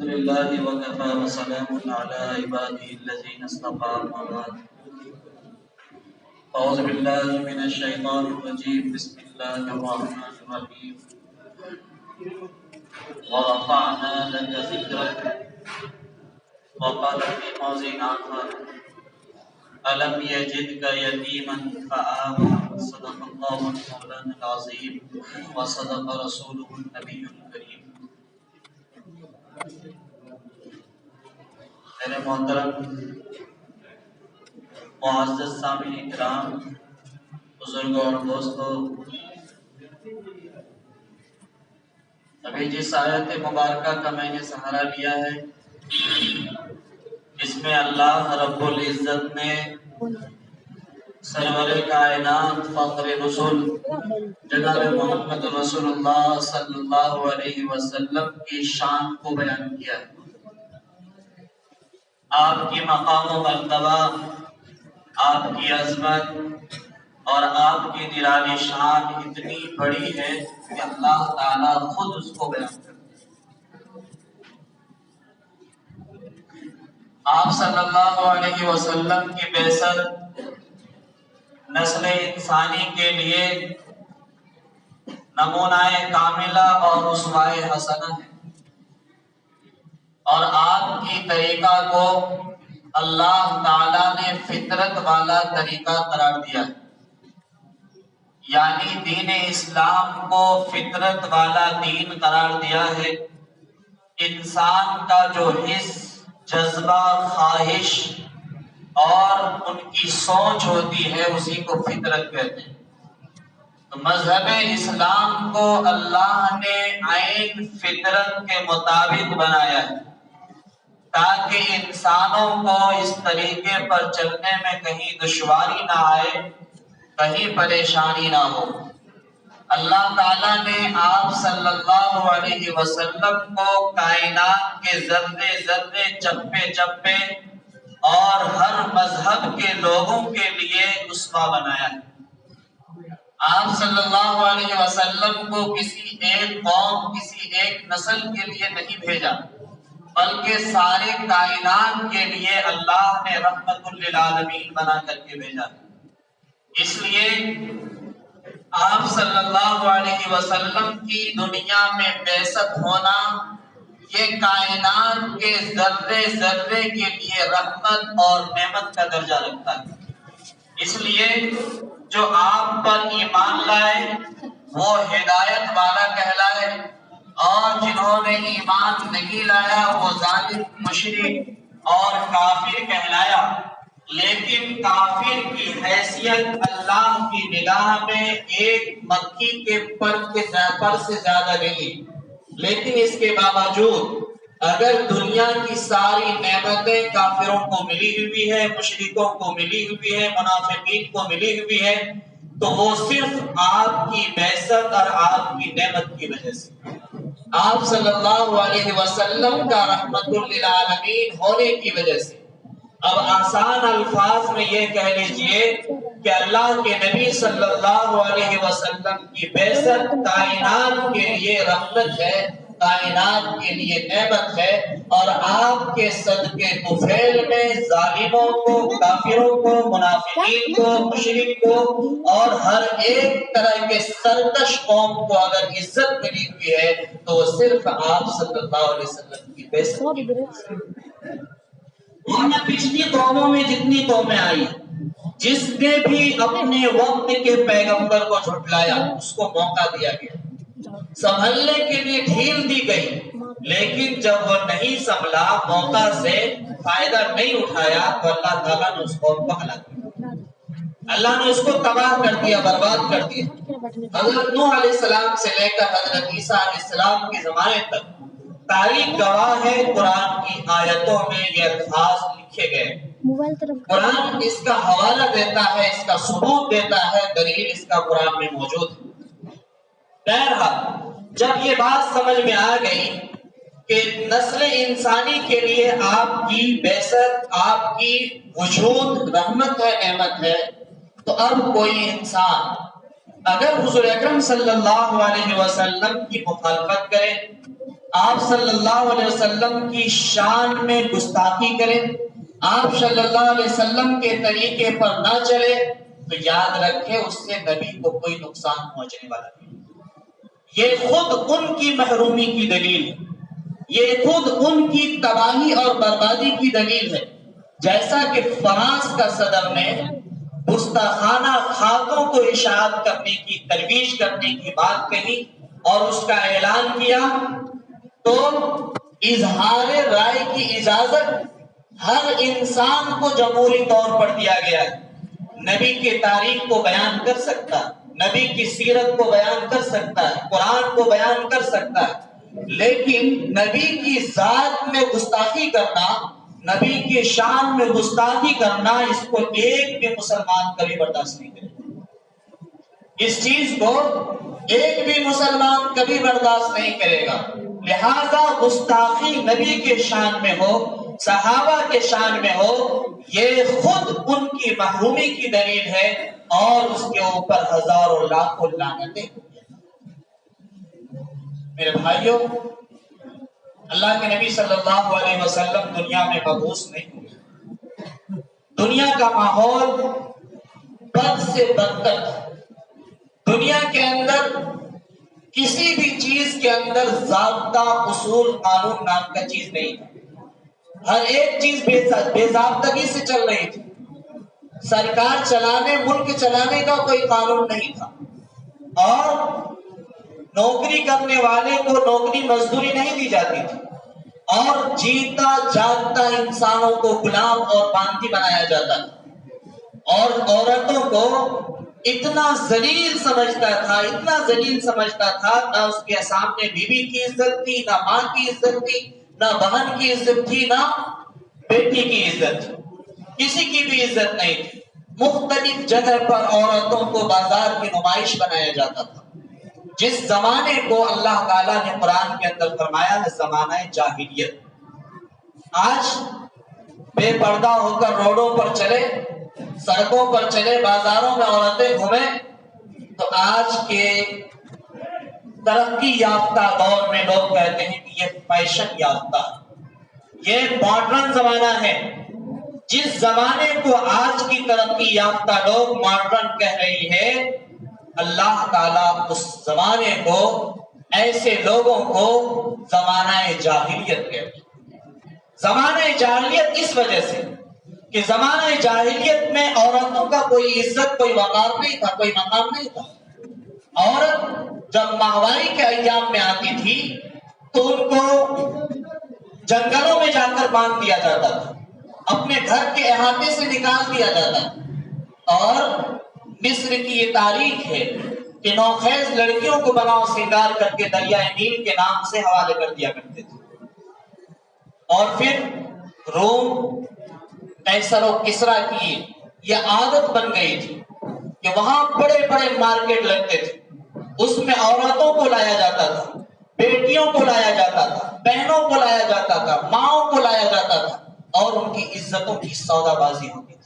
لله وكفى وسلام على عباده الذين اصطفى أما بعد. أعوذ بالله من الشيطان الرجيم. بسم الله الرحمن الرحيم. ورفعنا لك ذكرك. وقال في موضع آخر ألم يجدك يتيما فآوى. صدق الله مولانا العظيم وصدق رسوله النبي الكريم. میرے محترم معزز سامعین کرام، بزرگوں اور دوستوں، ابھی جس آیت مبارکہ کا میں نے سہارا لیا ہے، اس میں اللہ رب العزت نے سرور کائنات فخر رسول جناب محمد رسول اللہ صلی اللہ علیہ وسلم کی شان کو بیان کیا ہے۔ آپ کی مقام و مرتبہ، آپ کی عظمت اور آپ کی نرالی شان اتنی بڑی ہے کہ اللہ تعالیٰ خود اس کو بیان کرتے ہیں۔ آپ صلی اللہ علیہ وسلم کی بعثت نسل انسانی کے لیے نمونہ کاملہ اور اسوہ حسنہ ہے، اور آپ کی طریقہ کو اللہ تعالیٰ نے فطرت والا طریقہ قرار دیا ہے، یعنی دین اسلام کو فطرت والا دین قرار دیا ہے۔ انسان کا جو حس، جذبہ، خواہش اور ان کی سوچ ہوتی ہے اسی کو فطرت کہتے ہیں۔ تو مذہب اسلام کو اللہ نے عین فطرت کے مطابق بنایا ہے تاکہ انسانوں کو اس طریقے پر چلنے میں کہیں دشواری نہ آئے، کہیں پریشانی نہ ہو۔ اللہ تعالیٰ نے آپ صلی اللہ علیہ وسلم کو کائنات کے ذرے ذرے، چپے چپے اور ہر مذہب کے لوگوں کے لیے اسوہ بنایا ہے۔ آپ صلی اللہ علیہ وسلم کو کسی ایک قوم، کسی ایک نسل کے لیے نہیں بھیجا، بلکہ سارے کائنات کے لیے اللہ نے رحمت للعالمین بنا کر کے بھیجا۔ اس لیے آپ صلی اللہ علیہ وسلم کی دنیا میں بعثت ہونا یہ کائنات کے ذرے ذرے کے لیے رحمت اور نعمت کا درجہ رکھتا ہے۔ اس لیے جو آپ پر ایمان لائے وہ ہدایت والا کہلائے، اور جنہوں نے ایمان نہیں لایا وہ ظالم، مشرک اور کافر کہلایا۔ لیکن کافر کی حیثیت اللہ کی نگاہ میں ایک مکھی کے پر سے زیادہ نہیں، لیکن اس کے باوجود اگر دنیا کی ساری نعمتیں کافروں کو ملی ہوئی ہے، مشرکوں کو ملی ہوئی ہے، منافقین کو ملی ہوئی ہے، تو وہ صرف آپ کی بعثت اور آپ کی نعمت کی وجہ سے، آپ صلی اللہ علیہ وسلم کا رحمت للعالمین ہونے کی وجہ سے۔ اب آسان الفاظ میں یہ کہہ لیجئے کہ اللہ کے نبی صلی اللہ علیہ وسلم کی بعثت کائنات کے لیے رحمت ہے، کائنات کے لیے نعمت ہے، اور آپ کے صدقے طفیل میں ظالموں کو، کافروں کو، منافقین کو، مشرک کو اور ہر ایک طرح کے سرکش قوم کو اگر عزت ملی ہوئی ہے تو وہ صرف آپ صلی اللہ علیہ وسلم کی بعثت کی وجہ سے۔ ورنہ پچھلی قوموں میں جتنی قومیں آئی، جس نے بھی اپنے وقت کے پیغمبر کو جھٹلایا اس کو موقع دیا گیا، سنبھلنے کے لیے ڈھیل دی گئی، لیکن جب وہ نہیں سنبھلا، موقع سے فائدہ نہیں اٹھایا، تو اللہ تعالیٰ نے اس قوم کو ہلاک کیا، اللہ نے اس کو تباہ کر دیا، برباد کر دیا۔ حضرت نوح علیہ السلام سے لے کر حضرت عیسیٰ علیہ السلام کے زمانے تک تاریخ گواہ ہے، قرآن کی آیتوں میں یہ الفاظ لکھے گئے، قرآن اس کا حوالہ دیتا ہے، اس کا ثبوت دیتا ہے، دلیل اس کا قرآن میں موجود ہے۔ بہرحال جب یہ بات سمجھ میں آ گئی کہ نسل انسانی کے لیے آپ کی بعثت، آپ کی وجود رحمت ہے، نعمت ہے، تو اب کوئی انسان اگر حضور اکرم صلی اللہ علیہ وسلم کی مخالفت کریں، آپ صلی اللہ علیہ وسلم کی شان میں گستاخی کریں، آپ صلی اللہ علیہ وسلم کے طریقے پر نہ چلے، تو یاد رکھے اس سے نبی کو کوئی نقصان پہنچنے والا نہیں۔ یہ خود ان کی محرومی کی دلیل ہے، یہ خود ان کی تباہی اور بربادی کی دلیل ہے۔ جیسا کہ فرانس کا صدر نے گستاخانہ خاکوں کو اشاعت کرنے کی، ترویج کرنے کی بات کہی اور اس کا اعلان کیا، تو اظہار رائے کی اجازت ہر انسان کو جمہوری طور پر دیا گیا ہے۔ نبی کی تاریخ کو بیان کر سکتا ہے، نبی کی سیرت کو بیان کر سکتا ہے، قرآن کو بیان کر سکتا ہے، لیکن نبی کی ذات میں گستاخی کرنا، نبی کی شان میں گستاخی کرنا، اس کو ایک بھی مسلمان کبھی برداشت نہیں کرے گا۔ اس چیز کو ایک بھی مسلمان کبھی برداشت نہیں کرے گا۔ لہذا گستاخی نبی کے شان میں ہو، صحابہ کے شان میں ہو، یہ خود ان کی محرومی کی دلیل ہے اور اس کے اوپر ہزاروں لاکھوں لعنتیں۔ میرے بھائیوں، اللہ کے نبی صلی اللہ علیہ وسلم دنیا میں مبعوث نہیں ہوئے۔ دنیا کا ماحول بد سے بدتر تھا۔ دنیا کے اندر کسی بھی چیز کے اندر ضابطہ، اصول، قانون نام کا چیز نہیں تھا۔ ہر ایک چیز بے ضابطگی سے چل رہی تھی۔ سرکار چلانے، ملک چلانے کا کوئی قانون نہیں تھا، اور نوکری کرنے والے کو نوکری مزدوری نہیں دی جاتی تھی، اور جیتا جاگتا انسانوں کو غلام اور باندھی بنایا جاتا تھا، اور عورتوں کو اتنا ذلیل سمجھتا تھا، اتنا ذلیل سمجھتا تھا، نہ اس کے سامنے بیوی کی عزت تھی، نہ ماں کی عزت تھی، نہ بہن کی عزت تھی، نہ بیٹی کی عزت تھی، کسی کی بھی عزت نہیں تھی۔ مختلف جگہ پر عورتوں کو بازار کی نمائش بنایا جاتا تھا۔ جس زمانے کو اللہ تعالیٰ نے قرآن کے اندر فرمایا ہے زمانہ جاہلیت، آج بے پردہ ہو کر روڈوں پر چلے، سڑکوں پر چلے، بازاروں میں عورتیں گھومیں، تو آج کے ترقی یافتہ دور میں لوگ کہتے ہیں کہ یہ فیشن یافتہ ہے، یہ ماڈرن زمانہ ہے۔ جس زمانے کو آج کی ترقی یافتہ لوگ ماڈرن کہہ رہی ہے، اللہ تعالیٰ اس زمانے کو، ایسے لوگوں کو زمانہ جاہلیت کہتے ہیں۔ زمانہ جاہلیت اس وجہ سے کہ زمانہ جاہلیت میں عورتوں کا کوئی عزت، کوئی وقار نہیں تھا، کوئی مقام نہیں تھا۔ عورت جب ماہواری کے ایام میں آتی تھی تو ان کو جنگلوں میں جا کر باندھ دیا جاتا تھا، اپنے گھر کے احاطے سے نکال دیا جاتا تھا۔ اور مصر کی یہ تاریخ ہے کہ نوخیز لڑکیوں کو بناؤ سنگار کر کے دریائے نیل کے نام سے حوالے کر دیا کرتے تھے۔ اور پھر روم، قیصر و کسریٰ کی یہ عادت بن گئی تھی کہ وہاں بڑے بڑے مارکیٹ لگتے تھے، اس میں عورتوں کو لایا جاتا تھا، بیٹیوں کو لایا جاتا تھا، بہنوں کو لایا جاتا تھا، ماؤں کو لایا جاتا تھا، اور ان کی عزتوں کی سودا بازی ہوتی تھی۔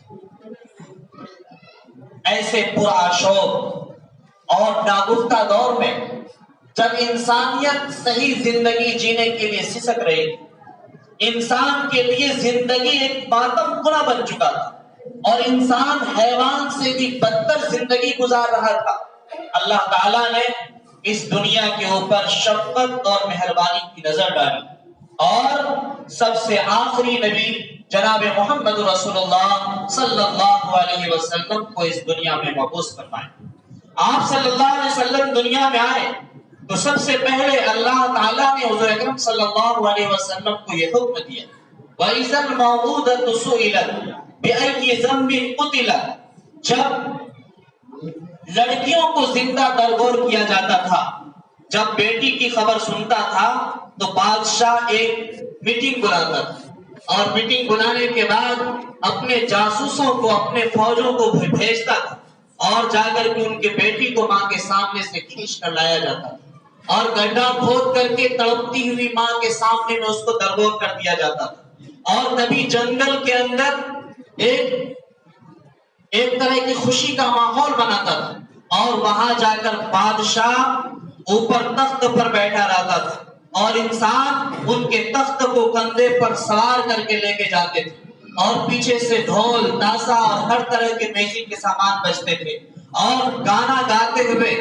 ایسے پرآشوب اور ناگفتہ دور میں جب انسانیت صحیح زندگی جینے کے لیے سسک رہی تھی، انسان کے لیے زندگی ایک ماتم خنا بن چکا تھا، اور انسان حیوان سے بھی بدتر زندگی گزار رہا تھا، اللہ تعالیٰ نے اس دنیا کے اوپر شفقت اور مہربانی کی نظر ڈالی، اور سب سے آخری نبی جناب محمد رسول اللہ صلی اللہ علیہ وسلم کو اس دنیا میں مبعوث فرمایا۔ آپ صلی اللہ علیہ وسلم دنیا میں آئے تو سب سے پہلے اللہ تعالیٰ نے حضور اکرم صلی اللہ علیہ وسلم کو یہ حکم دیا، وَإِذَا الْمَوْءُودَةُ سُئِلَتْ بِأَيِّ ذَنبٍ قُتِلَتْ، جب لڑکیوں کو زندہ درگور کیا جاتا تھا، جب بیٹی کی خبر سنتا تھا تو بادشاہ ایک میٹنگ بلاتا تھا، اور میٹنگ بلانے کے بعد اپنے جاسوسوں کو، اپنے فوجوں کو بھیجتا تھا، اور جا کر کے ان کے بیٹی کو ماں کے سامنے سے کھینچ کر لایا جاتا تھا، اور گڈھا کھود کر کے تڑپتی ہوئی ماں کے سامنے میں اس کو درگور کر دیا جاتا تھا، اور نبی جنگل کے اندر ایک طرح کی خوشی کا ماحول بناتا تھا، اور وہاں جا کر بادشاہ اوپر تخت پر بیٹھا رہتا تھا اور انسان ان کے تخت کو کندھے پر سوار کر کے لے کے جاتے تھے اور پیچھے سے ڈھول تاسا اور ہر طرح کے میوزک کے سامان بجتے تھے اور گانا گاتے ہوئے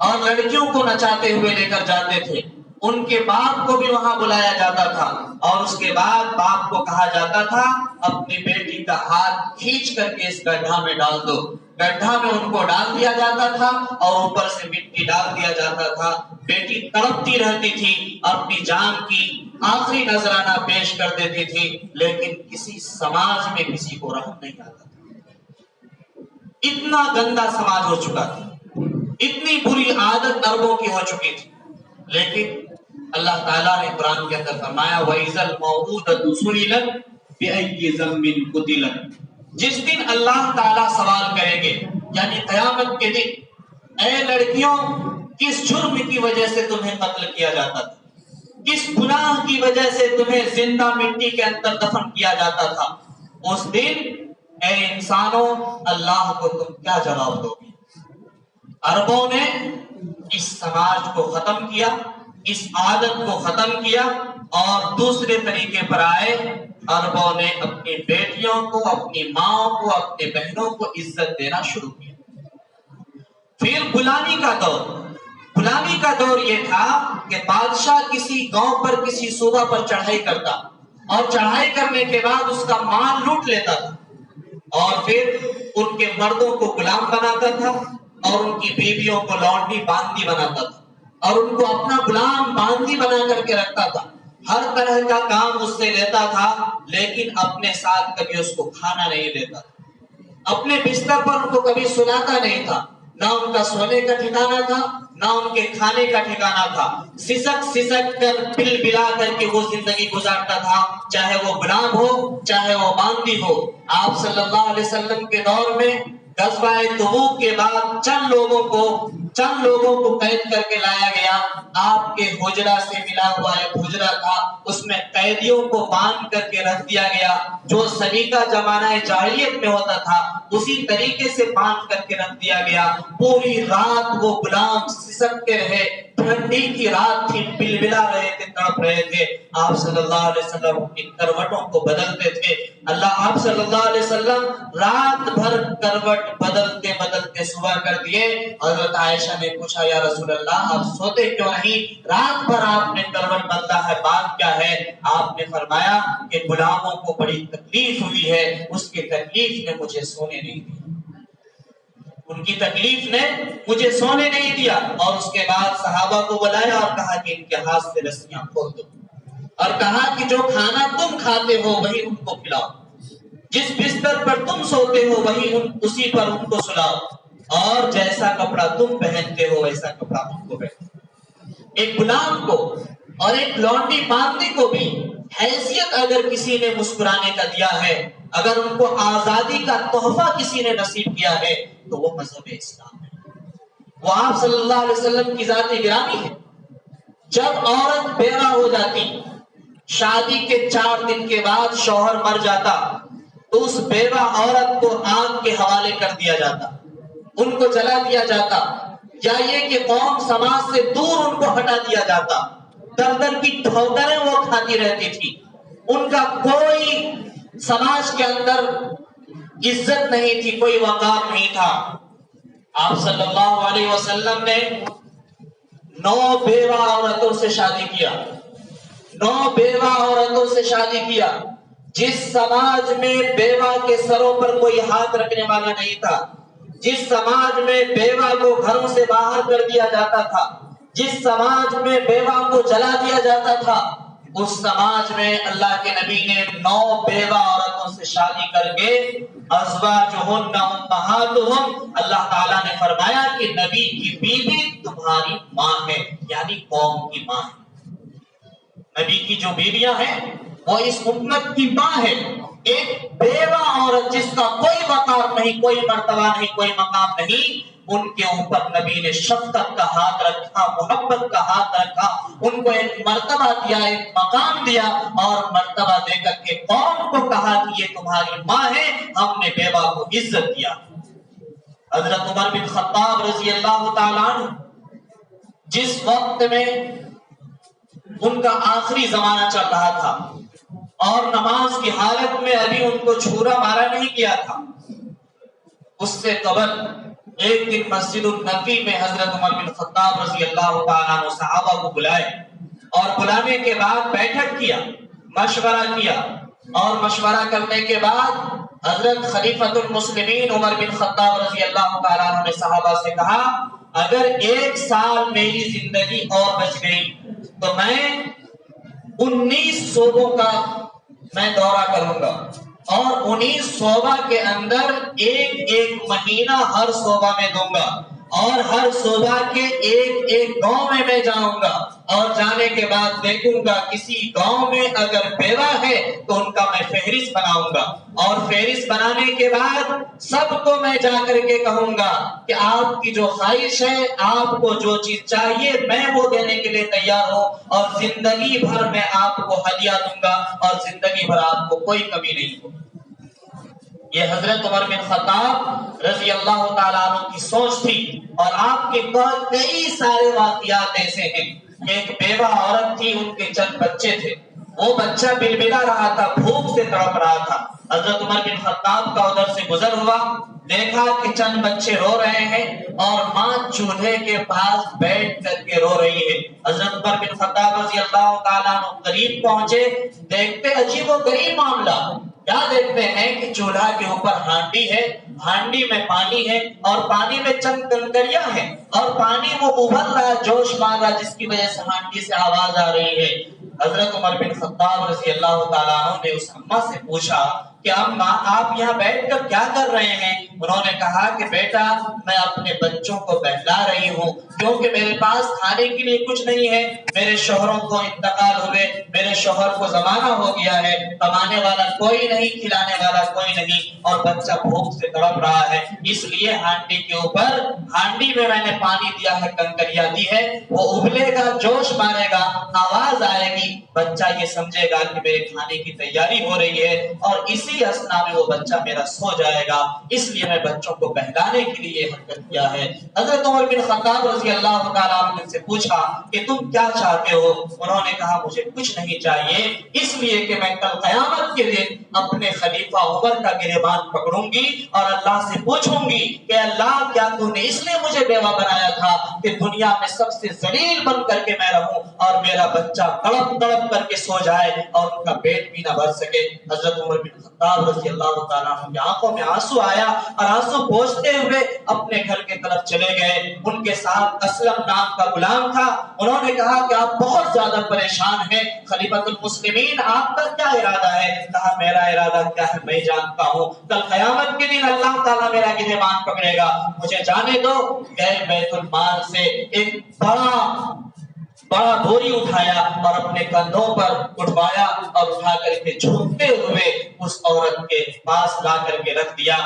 اور لڑکیوں کو نچاتے ہوئے لے کر جاتے تھے. ان کے باپ کو بھی وہاں بلایا جاتا تھا اور اس کے بعد باپ کو کہا جاتا تھا اپنی بیٹی کا ہاتھ کھینچ کر کے اس گڈھا میں ڈال دو. گڈھا میں ان کو ڈال دیا جاتا تھا اور اوپر سے مٹی ڈال دیا جاتا تھا. بیٹی تڑپتی رہتی تھی، اپنی جان کی آخری نذرانہ پیش کر دیتی تھی، لیکن کسی سماج میں کسی کو رحم نہیں آتا تھا. اتنا گندا سماج ہو چکا تھا، اتنی بری عادت عربوں کی ہو چکی تھی. لیکن اللہ تعالیٰ نے قرآن کے اندر فرمایا وَإِذَا الْمَوْءُودَةُ سُئِلَتْ بِأَيِّ ذَنبٍ قُتِلَتْ. جس دن اللہ تعالیٰ سوال کریں گے یعنی قیامت کے دن، اے لڑکیوں کس جرم کی وجہ سے تمہیں قتل کیا جاتا تھا، کس گناہ کی وجہ سے تمہیں زندہ مٹی کے اندر دفن کیا جاتا تھا. اس دن اے انسانوں اللہ کو تم کیا جواب دو گے؟ عربوں نے اس سماج کو ختم کیا، اس عادت کو ختم کیا اور دوسرے طریقے پر آئے. عربوں نے اپنی بیٹیوں کو، اپنی ماں کو، اپنے بہنوں کو عزت دینا شروع کیا. پھر غلامی کا دور. غلامی کا دور یہ تھا کہ بادشاہ کسی گاؤں پر، کسی صوبہ پر چڑھائی کرتا اور چڑھائی کرنے کے بعد اس کا مال لوٹ لیتا تھا اور پھر ان کے مردوں کو غلام بناتا تھا اور ان کی بیویوں کو لونڈی باندی بناتا تھا اور ان کو اپنا غلام باندی بنا کر کے رکھتا تھا. ہر طرح کا کام اس سے لیتا تھا لیکن اپنے ساتھ کبھی اس کو کھانا نہیں دیتا تھا. اپنے بستر پر ان کو کبھی سلاتا نہیں تھا. نہ ان کا سونے کا ٹھکانہ تھا، نہ ان کے کھانے کا ٹھکانہ تھا. سسک سسک کر پل بلا کر کے وہ زندگی گزارتا تھا، چاہے وہ غلام ہو چاہے وہ باندی ہو. آپ صلی اللہ علیہ وسلم کے دور میں غزوہ تبوک کے بعد چند لوگوں کو قید کر کے لایا گیا. آپ کے حجرہ سے ملا ہوا ایک حجرہ تھا، اس میں قیدیوں کو باندھ کر کے رکھ دیا گیا. جو سلیقہ زمانہ جاہلیت میں ہوتا تھا اسی طریقے سے باندھ کر کے رکھ دیا گیا. پوری رات وہ غلام سسکتے رہے، ٹھنڈی کی رات تھی، بلبلا رہے تھے، تڑپ رہے تھے. آپ صلی اللہ علیہ وسلم اپنی کروٹوں کو بدلتے تھے. آپ صلی اللہ علیہ وسلم رات بھر کروٹ بدلتے بدلتے صبح کر دیے. حضرت عائشہ نے پوچھا یا رسول اللہ آپ سوتے کیوں نہیں؟ رات بھر آپ نے کروٹ بدلا ہے، بات کیا ہے؟ آپ نے فرمایا کہ غلاموں کو بڑی تکلیف ہوئی ہے، اس کی تکلیف نے مجھے سونے نہیں دیا. ان کی تکلیف نے مجھے سونے نہیں دیا. اور اس کے بعد صحابہ کو بلایا اور کہا کہ ان کے ہاتھ سے رسیاں کھول دو اور کہا کہ جو کھانا تم کھاتے ہو وہی ان کو کھلاؤ، جس بستر پر تم سوتے ہو وہی اسی پر ان کو سلاؤ، اور جیسا کپڑا تم پہنتے ہو ویسا کپڑا ان کو پہنتے. ایک غلام کو اور ایک لونڈی باندی کو بھی حیثیت اگر کسی نے مسکرانے کا دیا ہے، اگر ان کو آزادی کا تحفہ کسی نے نصیب کیا ہے تو وہ مذہب اسلام ہے، وہ آپ صلی اللہ علیہ وسلم کی ذات گرامی ہے. جب عورت بیوہ ہو جاتی، شادی کے 4 دن کے بعد شوہر مر جاتا تو اس بیوہ عورت کو آگ کے حوالے کر دیا جاتا، ان کو جلا دیا جاتا، یا یہ کہ قوم سماج سے دور ان کو ہٹا دیا جاتا. در در کی ٹھوکریں وہ کھاتی رہتی تھی، ان کا کوئی سماج کے اندر عزت نہیں تھی، کوئی وقار نہیں تھا. آپ صلی اللہ علیہ وسلم نے 9 بیوہ عورتوں سے شادی کیا، 9 بیوہ عورتوں سے شادی کیا. جس سماج میں بیوہ کے سروں پر کوئی ہاتھ رکھنے والا نہیں تھا، جس سماج میں بیوہ کو گھروں سے باہر کر دیا جاتا تھا، جس سماج میں بیوہ کو جلا دیا جاتا تھا، اس سماج میں اللہ کے نبی نے 9 بیوہ عورتوں سے شادی کر کے ازواجہن امہاتہم، اللہ تعالیٰ نے فرمایا کہ نبی کی بیوی تمہاری ماں ہے، یعنی قوم کی ماں ہے. نبی کی جو بیویاں ہیں وہ اس امت کی ماں ہے. ایک بیوہ عورت جس کا کوئی وقار نہیں، کوئی مرتبہ نہیں، کوئی مقام نہیں، ان کے اوپر نبی نے شفقت کا ہاتھ رکھا، محبت کا ہاتھ رکھا، ان کو ایک مرتبہ دیا، ایک مقام دیا، اور مرتبہ دے کر کے قوم کو کہا کہ یہ تمہاری ماں ہے، ہم نے بیوہ کو عزت دیا. حضرت عمر بن خطاب رضی اللہ تعالیٰ عنہ جس وقت میں ان کا آخری زمانہ چل رہا تھا اور نماز کی حالت میں ابھی ان کو چھورا مارا نہیں کیا تھا، اس سے قبل ایک دن مسجد النبی میں حضرت عمر بن خطاب رضی اللہ تعالیٰ عنہ صحابہ کو بلائے اور بلانے کے بعد بیٹھک کیا، مشورہ کیا، اور مشورہ کرنے کے بعد حضرت خلیفۃ المسلمین عمر بن خطاب رضی اللہ تعالیٰ عنہ نے صحابہ سے کہا اگر 1 سال میری زندگی اور بچ گئی تو میں 19 صوبوں کا میں دورہ کروں گا اور 19 صوبہ کے اندر ایک مہینہ ہر صوبہ میں دوں گا اور ہر صوبہ کے ایک گاؤں میں جاؤں گا اور جانے کے بعد دیکھوں گا کسی گاؤں میں اگر بیوہ ہے تو ان کا میں فہرست بناؤں گا اور فہرست بنانے کے بعد سب کو میں جا کر کے کہوں گا کہ آپ کی جو خواہش ہے، آپ کو جو چیز چاہیے میں وہ دینے کے لیے تیار ہوں اور زندگی بھر میں آپ کو ہدیہ دوں گا اور زندگی بھر آپ کو کوئی کمی نہیں ہوگی۔ یہ حضرت عمر بن خطاب رضی اللہ تعالیٰ عنہ کی سوچ تھی، اور آپ کے کئی سارے واقعات ایسے ہیں کہ ایک بیوہ عورت تھی، ان کے چند بچے تھے، وہ بچہ بلبلا رہا تھا، بھوک سے تڑپ رہا تھا۔ حضرت عمر بن خطاب کا ادھر سے گزر ہوا، دیکھا کہ چند بچے رو رہے ہیں اور ماں چولہے کے پاس بیٹھ کر کے رو رہی ہے۔ حضرت عمر بن خطاب رضی اللہ تعالیٰ عنہ قریب پہنچے، دیکھتے عجیب و غریب معاملہ، کیا دیکھتے ہیں کہ چولہا کے اوپر ہانڈی ہے، ہانڈی میں پانی ہے اور پانی میں چند کنکریاں ہیں اور پانی وہ ابل رہا، جوش مار رہا، جس کی وجہ سے ہانڈی سے آواز آ رہی ہے۔ حضرت عمر بن خطاب رضی اللہ تعالیٰ عنہ نے اس اماں سے پوچھا کہ اماں آپ یہاں بیٹھ کر کیا کر رہے ہیں؟ انہوں نے کہا کہ بیٹا میں اپنے بچوں کو بہلا رہی ہوں کیونکہ میرے پاس کھانے کے لیے کچھ نہیں ہے، میرے شوہروں کو انتقال ہوئے، میرے شوہر کو زمانہ ہو گیا ہے، کمانے والا کوئی نہیں، کھلانے والا کوئی نہیں، اور بچہ بھوک سے تڑپ رہا ہے، اس لیے ہانڈی کے اوپر، ہانڈی میں نے پانی دیا ہے، کنکریاں دی ہے، وہ ابلے گا، جوش مارے گا، آواز آئے گی، بچہ یہ سمجھے گا کہ میرے کھانے کی تیاری ہو رہی ہے اور اسی اسنا میں وہ بچہ میرا سو جائے گا، اس لیے میں بچوں کو بہلانے کے لیے یہ حرکت کیا ہے۔ حضرت عمر بن خطاب رضی اللہ تعالیٰ عنہ سے پوچھا کہ تم کیا چاہتے ہو؟ انہوں نے کہا مجھے کچھ نہیں چاہیے، اس لیے کہ میں کل قیامت کے دن اپنے خلیفہ عمر کا گریبان پکڑوں گی اور اللہ سے پوچھوں گی کہ اللہ کیا تو نے اس لیے مجھے بیوہ بنایا تھا کہ دنیا میں سب سے ذلیل بن کر کے میں رہوں اور میرا بچہ تڑپ تڑپ کر کے سو جائے اور ان کا پیٹ بھی نہ بھر سکے۔ حضرت عمر بن خطاب رضی اللہ تعالیٰ عنہ کی آنکھوں میں آنسو آیا اور آنسو پوچھتے ہوئے اپنے گھر کے طرف چلے گئے۔ ان کے ساتھ اسلم نام کا غلام تھا، انہوں نے کہا کہ آپ بہت زیادہ پریشان ہیں، خلیفۃ المسلمین آپ کا کیا ارادہ ہے؟ کہا میرا ارادہ کیا ہے میں جانتا ہوں، کل قیامت کے دن اللہ تعالیٰ میرا گریبان پکڑے گا، مجھے جانے دو۔ گئے بیت المال سے ایک بڑا بوری اٹھایا اور اپنے کندھوں پر اٹھوایا اور اٹھا کر کے جھومتے ہوئے اس عورت کے پاس لا کر کے رکھ دیا۔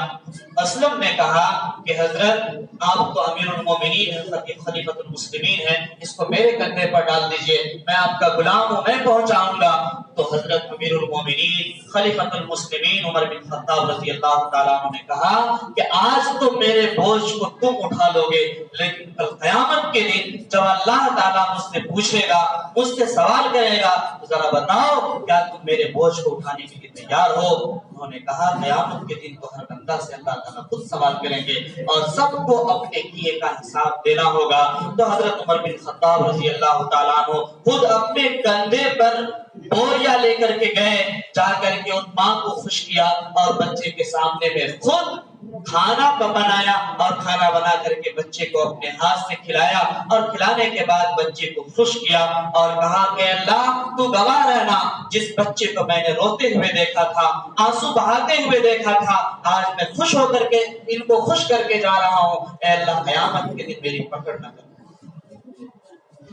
اسلم نے کہا کہ حضرت آپ تو امیر المومنین ہیں، خلیفۃ المسلمین ہیں، اس کو میرے کندھے پر ڈال دیجئے، میں آپ کا غلام ہوں، میں پہنچاؤں گا۔ تو حضرت امیر المومنین خلیفۃ المسلمین عمر بن خطاب رضی اللہ تعالیٰ عنہ نے کہا کہ آج تو میرے بوجھ کو تم اٹھا لو گے، لیکن کل قیامت کے دن جب اللہ تعالیٰ مجھ سے پوچھے گا، مجھ سے سوال کرے گا، تو ذرا بتاؤ کیا تم میرے بوجھ کو اٹھانے کے لیے تیار ہو؟ انہوں نے کہا قیامت کے دن تو ہر بندہ سے اللہ تعالیٰ خود سوال کریں گے اور سب کو اپنے کیے کا حساب دینا ہوگا۔ تو حضرت عمر بن خطاب رضی اللہ تعالیٰ عنہ خود اپنے کندھے پر بوریا لے کر کے گئے، جا کر کے ان ماں کو خوش کیا اور بچے کے سامنے میں خود کھانا بنایا اور کھانا بنا کر کے بچے کو اپنے ہاتھ سے کھلایا اور کھلانے کے بعد بچے کو خوش کیا اور کہا کہ اللہ تو گواہ رہنا، جس بچے کو میں نے روتے ہوئے دیکھا تھا، آنسو بہاتے ہوئے دیکھا تھا، آج میں خوش ہو کر کے ان کو خوش کر کے جا رہا ہوں، اے اللہ قیامت کے دن میری پکڑ نہ کر۔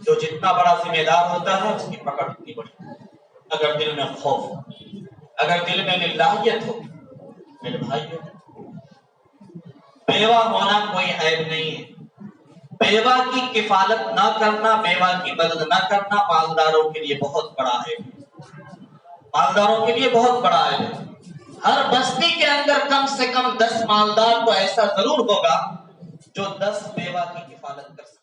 جو جتنا بڑا ذمہ دار ہوتا ہے اس کی پکڑ اتنی بڑی۔ اگر دل میں خوف ہو، اگر دل میں للہیت ہو، میرے بھائیو بیوہ ہونا کوئی عیب نہیں ہے، بیوہ کی کفالت نہ کرنا، بیوہ کی مدد نہ کرنا مالداروں کے لیے بہت بڑا عیب ہے، مالداروں کے لیے بہت بڑا عیب ہے۔ ہر بستی کے اندر کم سے کم 10 مالدار تو ایسا ضرور ہوگا جو 10 بیوہ کی کفالت کر سکتا